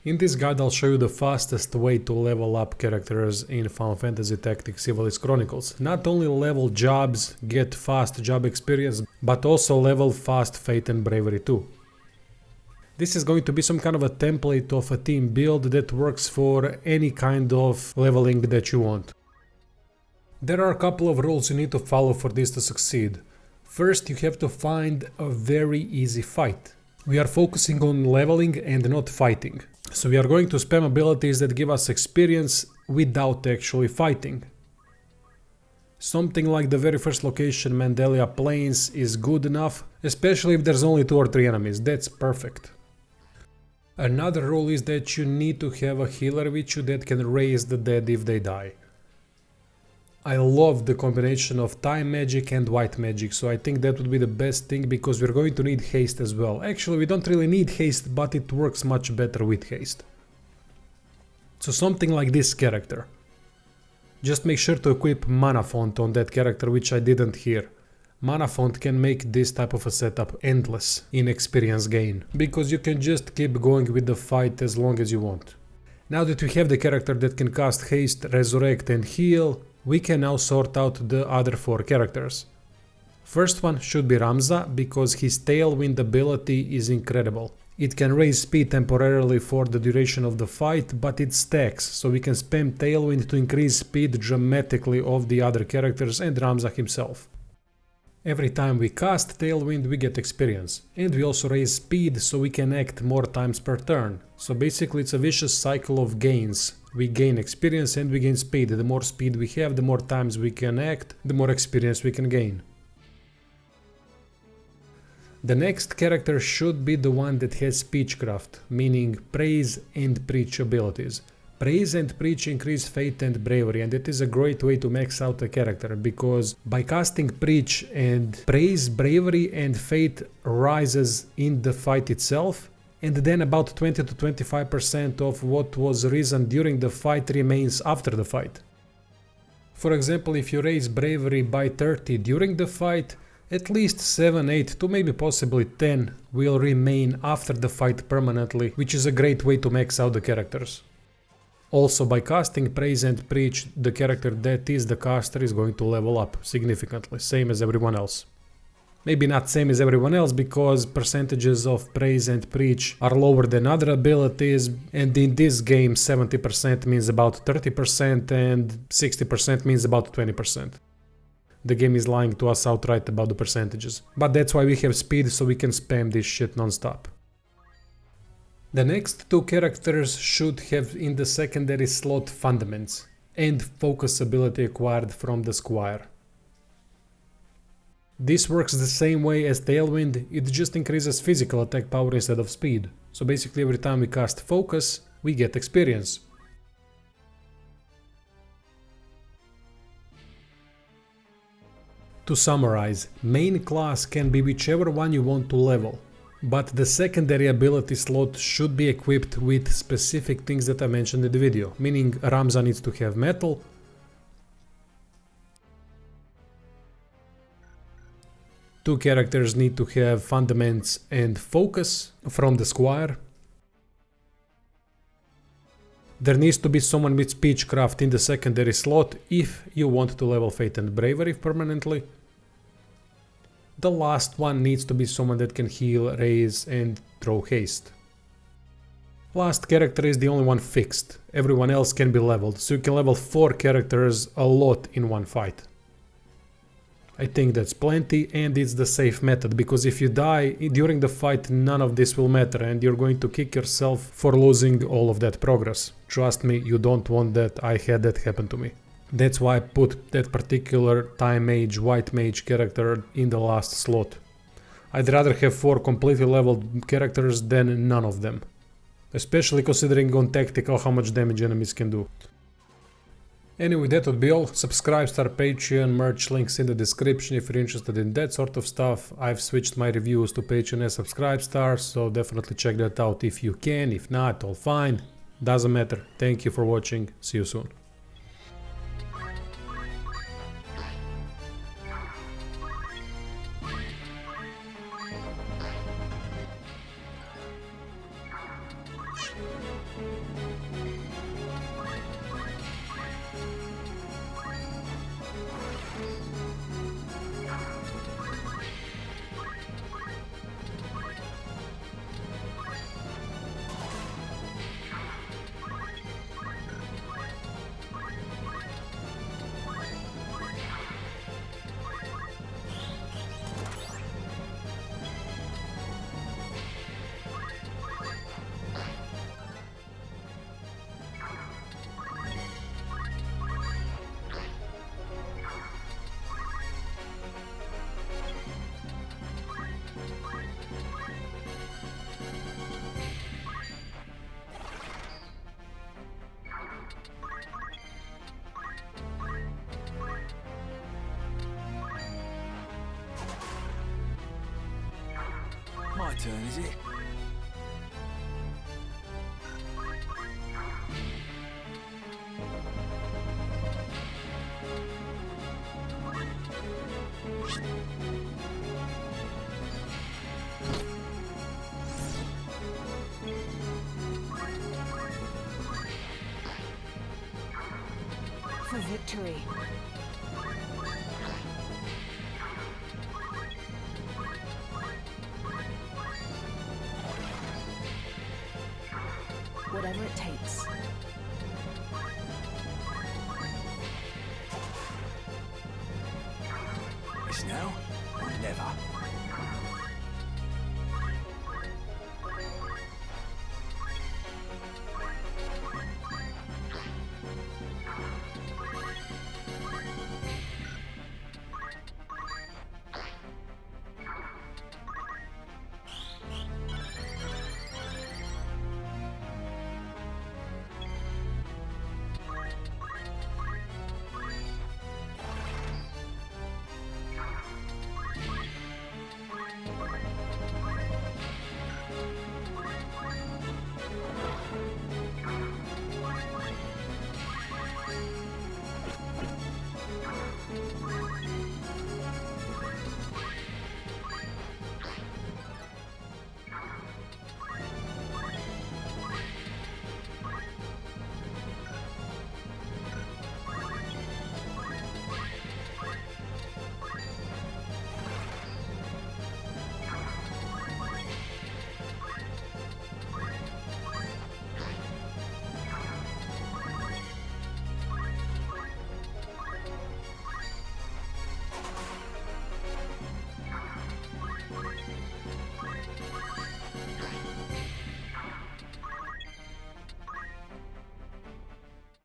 In this guide I'll show you the fastest way to level up characters in Final Fantasy Tactics IVALICE Chronicles. Not only level jobs, get fast job experience, but also level fast fate and bravery too. This is going to be some kind of a template of a team build that works for any kind of leveling that you want. There are a couple of rules you need to follow for this to succeed. First, you have to find a very easy fight. We are focusing on leveling and not fighting. So we are going to spam abilities that give us experience without actually fighting. Something like the very first location, Mandalia Plains, is good enough, especially if there's only 2 or 3 enemies. That's perfect. Another rule is that you need to have a healer with you that can raise the dead if they die. I love the combination of time magic and white magic, so I think that would be the best thing because we're going to need haste as well. Actually, we don't really need haste, but it works much better with haste. So something like this character. Just make sure to equip Mana Font on that character, which I didn't here. Mana Font can make this type of a setup endless in experience gain, because you can just keep going with the fight as long as you want. Now that we have the character that can cast haste, resurrect and heal, we can now sort out the other 4 characters. First one should be Ramza, because his Tailwind ability is incredible. It can raise speed temporarily for the duration of the fight, but it stacks, so we can spam Tailwind to increase speed dramatically of the other characters and Ramza himself. Every time we cast Tailwind we get experience, and we also raise speed so we can act more times per turn. So basically it's a vicious cycle of gains. We gain experience and we gain speed. The more speed we have, the more times we can act, the more experience we can gain. The next character should be the one that has Speechcraft, meaning Praise and Preach abilities. Praise and Preach increase Fate and Bravery, and it is a great way to max out a character, because by casting Preach and Praise, Bravery and Fate rises in the fight itself, and then about 20 to 25% of what was risen during the fight remains after the fight. For example, if you raise Bravery by 30 during the fight, at least 7, 8 to maybe possibly 10 will remain after the fight permanently, which is a great way to max out the characters. Also, by casting Praise and Preach, the character that is the caster is going to level up significantly, same as everyone else. Maybe not same as everyone else, because percentages of Praise and Preach are lower than other abilities, and in this game 70% means about 30% and 60% means about 20%. The game is lying to us outright about the percentages. But that's why we have speed, so we can spam this shit non-stop. The next 2 characters should have in the secondary slot Fundaments and Focus ability acquired from the Squire. This works the same way as Tailwind, it just increases physical attack power instead of speed. So basically every time we cast Focus, we get experience. To summarize, main class can be whichever one you want to level, but the secondary ability slot should be equipped with specific things that I mentioned in the video, meaning Ramza needs to have metal, two characters need to have Fundaments and Focus from the Squire. There needs to be someone with Speechcraft in the secondary slot if you want to level Fate and Bravery permanently. The last one needs to be someone that can heal, raise and throw haste. Last character is the only one fixed, everyone else can be leveled, so you can level 4 characters a lot in one fight. I think that's plenty, and it's the safe method, because if you die during the fight none of this will matter and you're going to kick yourself for losing all of that progress. Trust me, you don't want that, I had that happen to me. That's why I put that particular Time Mage, White Mage character in the last slot. I'd rather have 4 completely leveled characters than none of them. Especially considering on tactical how much damage enemies can do. Anyway, that would be all. Subscribe to our Patreon, merch links in the description if you're interested in that sort of stuff. I've switched my reviews to Patreon and Subscribe Stars, so definitely check that out if you can. If not, all fine. Doesn't matter. Thank you for watching. See you soon. My turn, is it? For victory. Whatever it takes. It's now or never.